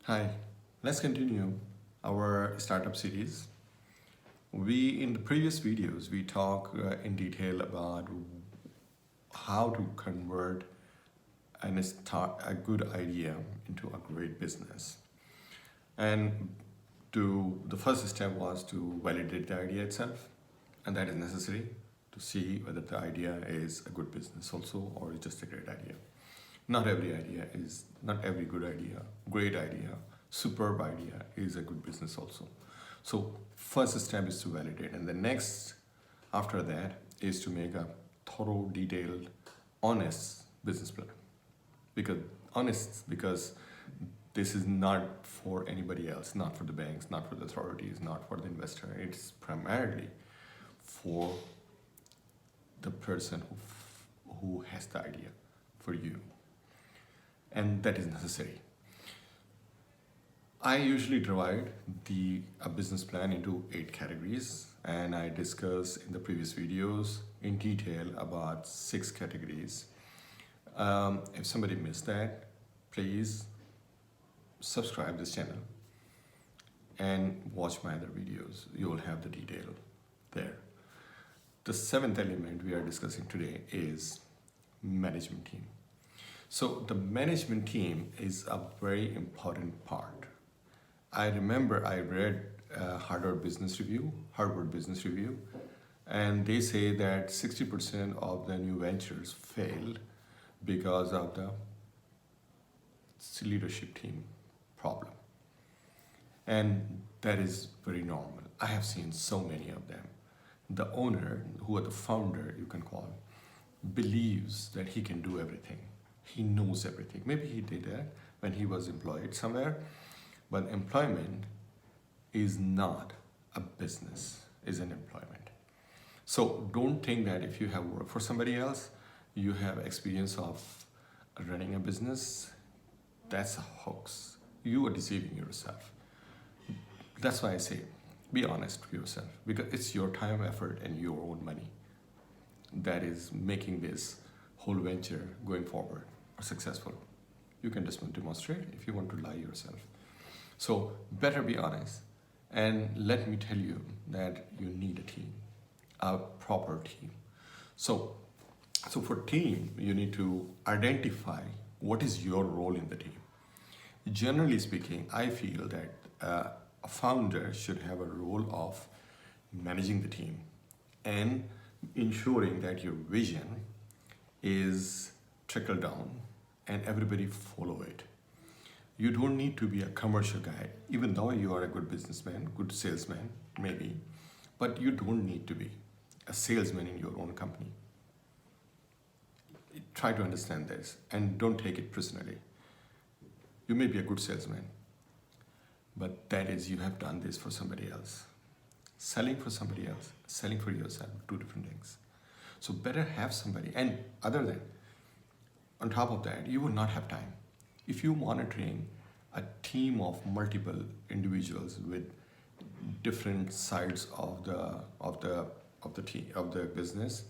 Hi, let's continue our startup series. In the previous videos, we talk in detail about how to convert and start a good idea into a great business. And the first step was to validate the idea itself, and that is necessary to see whether the idea is a good business also or it's just a great idea. Not every good idea, great idea, superb idea is a good business also. So first step is to validate, and the next after that is to make a thorough, detailed, honest business plan. Because this is not for anybody else, not for the banks, not for the authorities, not for the investor. It's primarily for the person who has the idea, for you, and that is necessary. I usually divide a business plan into 8 categories, and I discussed in the previous videos in detail about 6 categories. If somebody missed that, please subscribe this channel and watch my other videos. You will have the detail there. The 7th element we are discussing today is management team. So the management team is a very important part. I remember I read Harvard Business Review, and they say that 60% of the new ventures failed because of the leadership team problem. And that is very normal. I have seen so many of them. The owner, who are the founder, you can call, believes that he can do everything. He knows everything. Maybe he did that when he was employed somewhere, but employment is not a business, is an employment. So don't think that if you have worked for somebody else, you have experience of running a business. That's a hoax. You are deceiving yourself. That's why I say, be honest with yourself, because it's your time, effort, and your own money that is making this whole venture going forward or successful. You can just demonstrate if you want to lie yourself. So better be honest. And let me tell you that you need a team, a proper team. So for team, you need to identify what is your role in the team. Generally speaking, I feel that a founder should have a role of managing the team and ensuring that your vision is trickled down and everybody follow it. You don't need to be a commercial guy, even though you are a good businessman, good salesman, maybe, but you don't need to be a salesman in your own company. Try to understand this and don't take it personally. You may be a good salesman, but that is, you have done this for somebody else. Selling for somebody else, selling for yourself, 2 different things. So better have somebody. And other than, on top of that, you will not have time. If you're monitoring a team of multiple individuals with different sides of the business,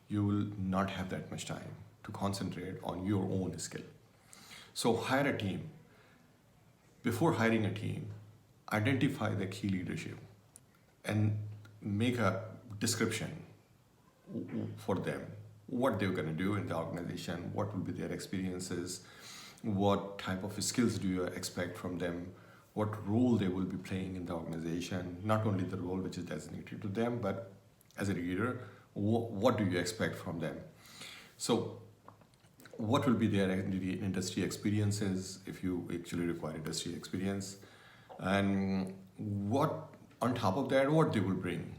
you will not have that much time to concentrate on your own skill. So hire a team. Before hiring a team, identify the key leadership and make a description for them, what they're going to do in the organization, what will be their experiences, what type of skills do you expect from them, what role they will be playing in the organization, not only the role which is designated to them, but as a leader, what do you expect from them? So what will be their industry experiences, if you actually require industry experience, and what, on top of that, what they will bring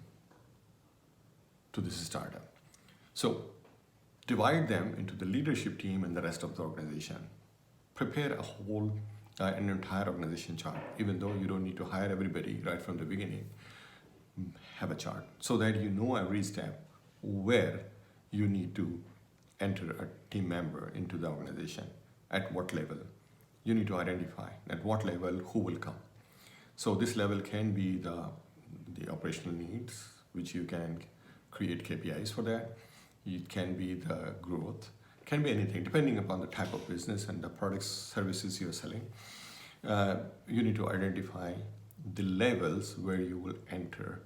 to this startup. So divide them into the leadership team and the rest of the organization. Prepare an entire organization chart, even though you don't need to hire everybody right from the beginning. Have a chart so that you know every step where you need to enter a team member into the organization, at what level. You need to identify at what level who will come. So this level can be the operational needs, which you can create KPIs for that. It can be the growth, can be anything depending upon the type of business and the products, services you're selling. You need to identify the levels where you will enter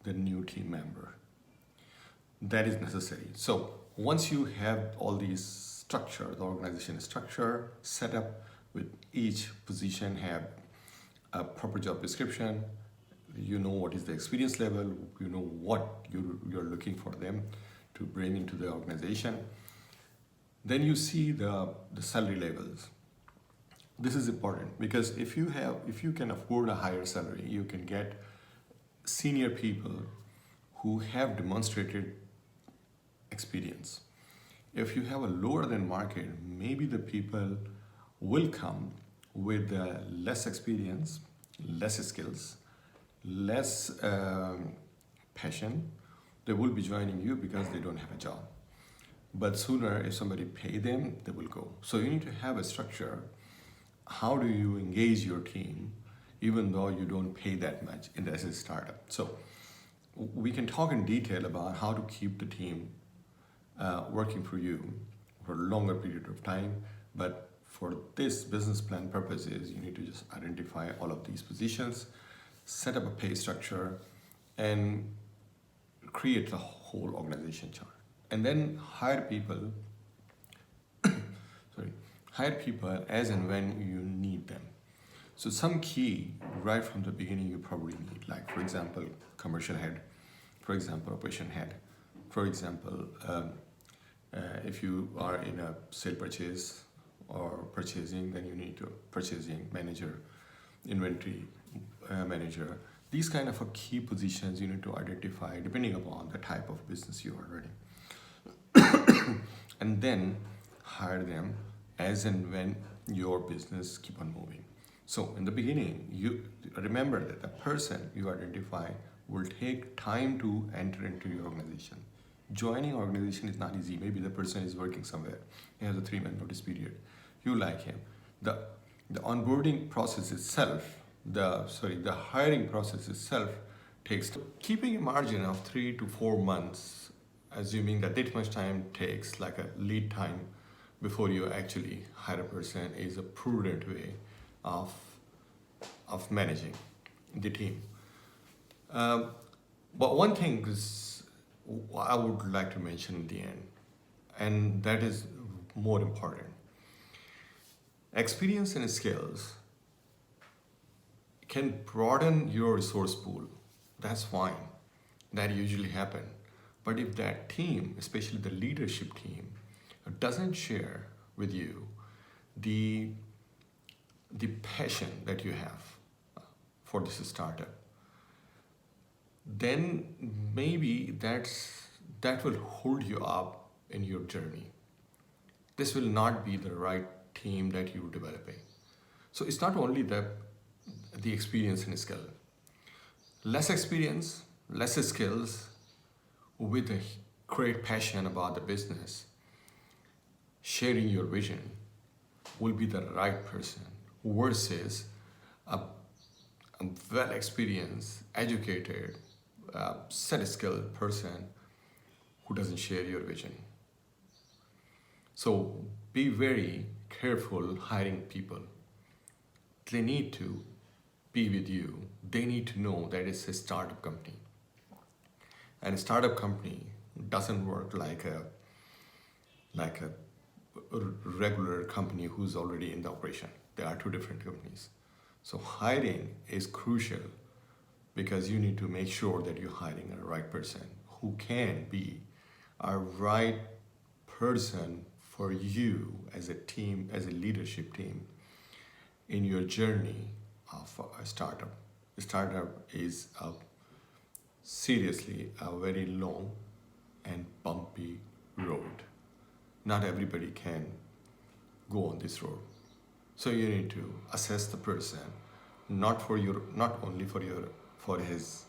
the new team member. That is necessary. So once you have all these structure, the organization structure set up with each position have a proper job description, you know what is the experience level, you know what you're looking for them to bring into the organization. Then you see the salary levels. This is important because if you can afford a higher salary, you can get senior people who have demonstrated experience. If you have a lower than market, maybe the people will come with less experience, less skills, less passion. They will be joining you because they don't have a job. But sooner, if somebody pay them, they will go. So you need to have a structure. How do you engage your team, even though you don't pay that much as a startup? So we can talk in detail about how to keep the team working for you for a longer period of time. But for this business plan purposes, you need to just identify all of these positions, set up a pay structure, and create the whole organization chart. And then hire people as and when you need them. So some key right from the beginning you probably need, like for example, commercial head, for example, operation head, for example, if you are in a sale purchase or purchasing, then you need to purchasing manager, inventory manager. These kind of key positions you need to identify depending upon the type of business you are running. And then hire them as and when your business keep on moving. So in the beginning, you remember that the person you identify will take time to enter into your organization. Joining organization is not easy. Maybe the person is working somewhere. He has a 3-month notice period. You like him. The onboarding process itself, the hiring process itself takes, keeping a margin of 3 to 4 months, assuming that much time takes, like a lead time before you actually hire a person, is a prudent way of managing the team. But one thing is I would like to mention in the end, and that is more important. Experience and skills can broaden your resource pool. That's fine. That usually happens. But if that team, especially the leadership team, doesn't share with you the passion that you have for this startup, then maybe that will hold you up in your journey. This will not be the right team that you're developing. So it's not only the experience and skill. Less experience, less skills, with a great passion about the business, sharing your vision, will be the right person versus a well-experienced, educated, set-skilled person who doesn't share your vision. So be very careful hiring people. They need to be with you. They need to know that it's a startup company. And a startup company doesn't work like a regular company who's already in the operation. There are two different companies. So hiring is crucial because you need to make sure that you're hiring a right person who can be a right person for you as a team, as a leadership team in your journey of a startup. A startup is seriously a very long and bumpy road. Not everybody can go on this road. So you need to assess the person, not only for his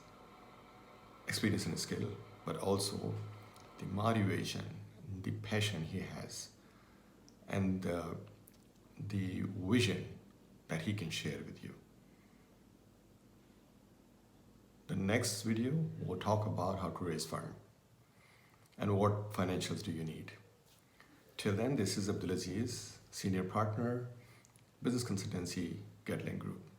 experience and skill, but also the motivation, the passion he has, and the vision that he can share with you. The next video, we'll talk about how to raise fund and what financials do you need. Till then, this is Abdulaziz, Senior Partner, Business Consultancy, Gedling Group.